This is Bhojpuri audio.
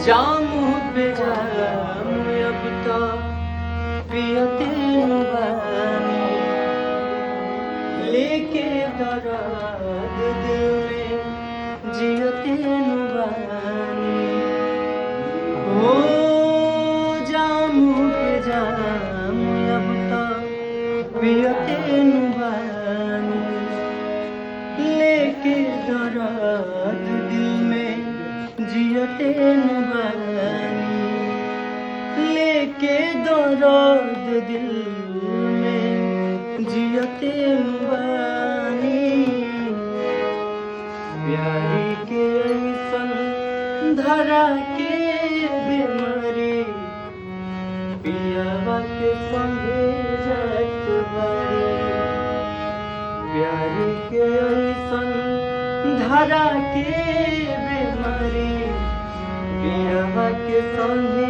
जामू पे जाम अब तो पियते बानी लेके दराद दिल में जियते बानी ओ जामू पे जाम अब तो पियते बानी लेके दराद दिल में जियते बानी लेके दराद दिल में जियते बानी प्यारी के ऐसन धरा के बीमारी पियावा के संगे जात बारी प्यारी के ऐसन धरा के बीमारी पियावा के संगे